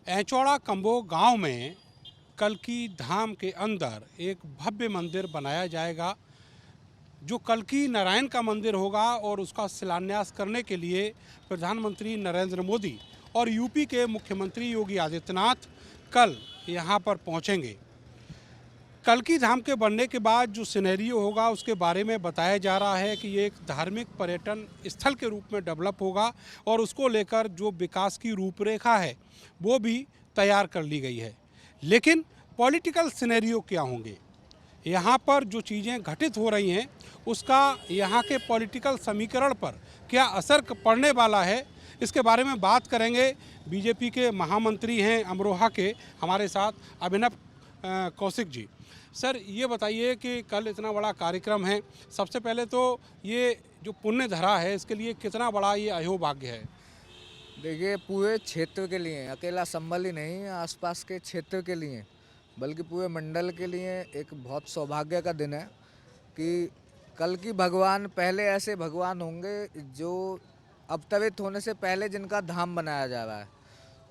ऐचौड़ा combo गांव में कल्की धाम के अंदर एक भव्य मंदिर बनाया जाएगा जो कल्की नारायण का मंदिर होगा और उसका शिलान्यास करने के लिए प्रधानमंत्री नरेंद्र मोदी और यूपी के मुख्यमंत्री योगी आदित्यनाथ कल यहां पर पहुंचेंगे। कल्की धाम के बनने के बाद जो सिनेरियो होगा उसके बारे में बताया जा रहा है कि ये एक धार्मिक पर्यटन स्थल के रूप में डेवलप होगा और उसको लेकर जो विकास की रूपरेखा है वो भी तैयार कर ली गई है। लेकिन पॉलिटिकल सिनेरियो क्या होंगे, यहाँ पर जो चीज़ें घटित हो रही हैं उसका यहाँ के पॉलिटिकल समीकरण पर क्या असर पड़ने वाला है, इसके बारे में बात करेंगे। बीजेपी के महामंत्री हैं अमरोहा के, हमारे साथ अभिनव कौशिक जी। सर ये बताइए कि कल इतना बड़ा कार्यक्रम है, सबसे पहले तो ये जो पुण्य धरा है इसके लिए कितना बड़ा ये अहोभाग्य है? देखिए, पूरे क्षेत्र के लिए, अकेला संभल ही नहीं, आसपास के क्षेत्र के लिए बल्कि पूरे मंडल के लिए एक बहुत सौभाग्य का दिन है कि कल की भगवान पहले ऐसे भगवान होंगे जो अवतरित होने से पहले जिनका धाम बनाया जा रहा है।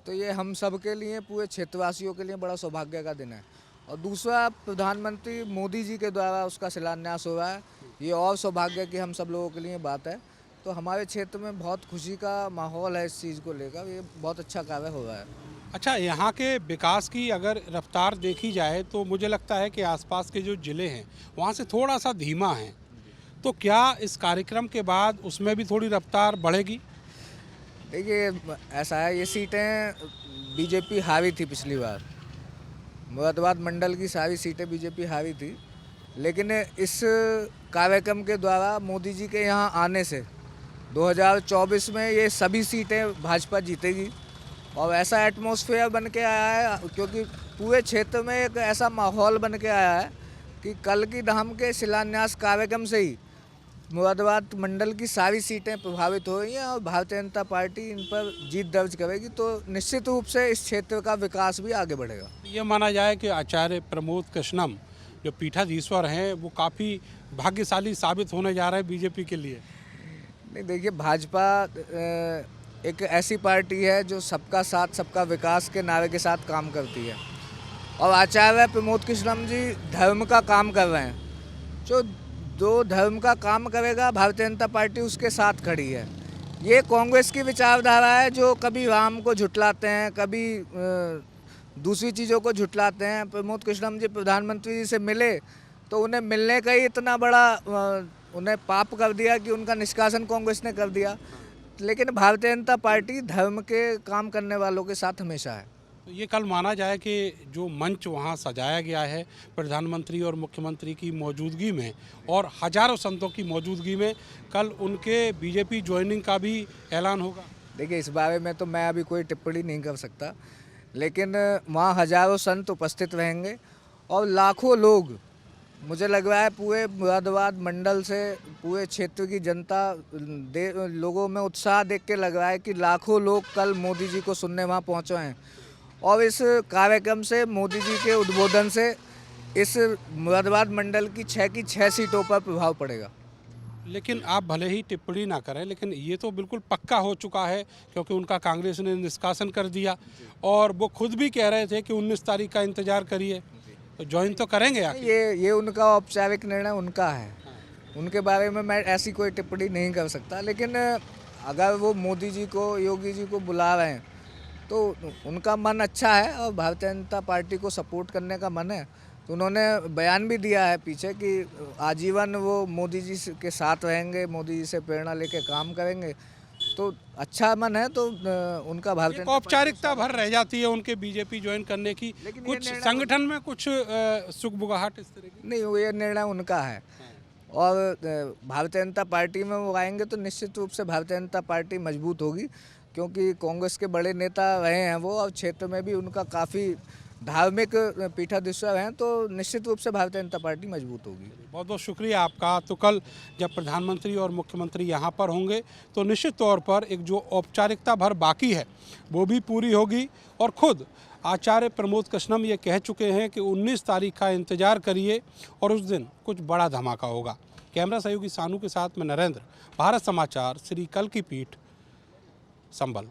तो ये हम सब के लिए, पूरे क्षेत्रवासियों के लिए बड़ा सौभाग्य का दिन है। और दूसरा, प्रधानमंत्री मोदी जी के द्वारा उसका शिलान्यास हो रहा है, ये और सौभाग्य की हम सब लोगों के लिए बात है। तो हमारे क्षेत्र में बहुत खुशी का माहौल है इस चीज़ को लेकर, ये बहुत अच्छा कार्य हो रहा है। अच्छा, यहाँ के विकास की अगर रफ्तार देखी जाए तो मुझे लगता है कि आसपास के जो ज़िले हैं वहाँ से थोड़ा सा धीमा है, तो क्या इस कार्यक्रम के बाद उसमें भी थोड़ी रफ्तार बढ़ेगी? देखिए, ऐसा है, ये सीटें बीजेपी हारी थी पिछली बार, मुरादाबाद मंडल की सारी सीटें बीजेपी हारी थी। लेकिन इस कार्यक्रम के द्वारा मोदी जी के यहाँ आने से 2024 में ये सभी सीटें भाजपा जीतेगी और ऐसा एटमॉस्फेयर बन के आया है, क्योंकि पूरे क्षेत्र में एक ऐसा माहौल बन के आया है कि कल्की धाम के शिलान्यास कार्यक्रम से ही मुरादाबाद मंडल की सारी सीटें प्रभावित हो रही हैं और भारतीय जनता पार्टी इन पर जीत दर्ज करेगी। तो निश्चित रूप से इस क्षेत्र का विकास भी आगे बढ़ेगा। ये माना जाए कि आचार्य प्रमोद कृष्णम जो पीठाधीश्वर हैं वो काफ़ी भाग्यशाली साबित होने जा रहे हैं बीजेपी के लिए। नहीं, देखिए, भाजपा एक ऐसी पार्टी है जो सबका साथ सबका विकास के नारे के साथ काम करती है और आचार्य प्रमोद कृष्णम जी धर्म का काम कर रहे हैं। जो धर्म का काम करेगा, भारतीय जनता पार्टी उसके साथ खड़ी है। ये कांग्रेस की विचारधारा है जो कभी राम को झुटलाते हैं, कभी दूसरी चीज़ों को झुटलाते हैं। प्रमोद कृष्णम जी प्रधानमंत्री जी से मिले तो उन्हें मिलने का ही इतना बड़ा उन्हें पाप कर दिया कि उनका निष्कासन कांग्रेस ने कर दिया। लेकिन भारतीय जनता पार्टी धर्म के काम करने वालों के साथ हमेशा है। तो ये कल माना जाए कि जो मंच वहाँ सजाया गया है प्रधानमंत्री और मुख्यमंत्री की मौजूदगी में और हजारों संतों की मौजूदगी में, कल उनके बीजेपी ज्वाइनिंग का भी ऐलान होगा। देखिए, इस बारे में तो मैं अभी कोई टिप्पणी नहीं कर सकता, लेकिन वहाँ हजारों संत उपस्थित रहेंगे और लाखों लोग, मुझे लग रहा है पूरे मुरादाबाद मंडल से पूरे क्षेत्र की जनता लोगों में उत्साह देख के लग रहा है कि लाखों लोग कल मोदी जी को सुनने वहाँ पहुँचे हैं और इस कार्यक्रम से, मोदी जी के उद्बोधन से इस मुरादाबाद मंडल की 6 सीटों पर प्रभाव पड़ेगा। लेकिन आप भले ही टिप्पणी ना करें, लेकिन ये तो बिल्कुल पक्का हो चुका है क्योंकि उनका कांग्रेस ने निष्कासन कर दिया और वो खुद भी कह रहे थे कि 19 तारीख का इंतजार करिए, तो ज्वाइन तो करेंगे आप। ये उनका औपचारिक निर्णय उनका है, उनके बारे में मैं ऐसी कोई टिप्पणी नहीं कर सकता। लेकिन अगर वो मोदी जी को, योगी जी को बुला रहे हैं तो उनका मन अच्छा है और भारतीय जनता पार्टी को सपोर्ट करने का मन है। तो उन्होंने बयान भी दिया है पीछे कि आजीवन वो मोदी जी के साथ रहेंगे, मोदी जी से प्रेरणा लेके काम करेंगे। तो अच्छा मन है, तो उनका भारतीय औपचारिकता भर रह जाती है उनके बीजेपी ज्वाइन करने की। कुछ संगठन में कुछ सुखबुगाहट इस तरह की नहीं, ये निर्णय उनका है और भारतीय जनता पार्टी में वो आएंगे तो निश्चित रूप से भारतीय जनता पार्टी मजबूत होगी, क्योंकि कांग्रेस के बड़े नेता रहे हैं वो और क्षेत्र में भी उनका काफ़ी धार्मिक पीठाधीश्वर हैं, तो निश्चित रूप से भारतीय जनता पार्टी मजबूत होगी। बहुत बहुत शुक्रिया आपका। तो कल जब प्रधानमंत्री और मुख्यमंत्री यहाँ पर होंगे तो निश्चित तौर पर एक जो औपचारिकता भर बाकी है वो भी पूरी होगी और खुद आचार्य प्रमोद कृष्णम ये कह चुके हैं कि 19 तारीख का इंतजार करिए और उस दिन कुछ बड़ा धमाका होगा। कैमरा सहयोगी सानू के साथ मैं नरेंद्र, भारत समाचार, श्री कल्की पीठ, संभल।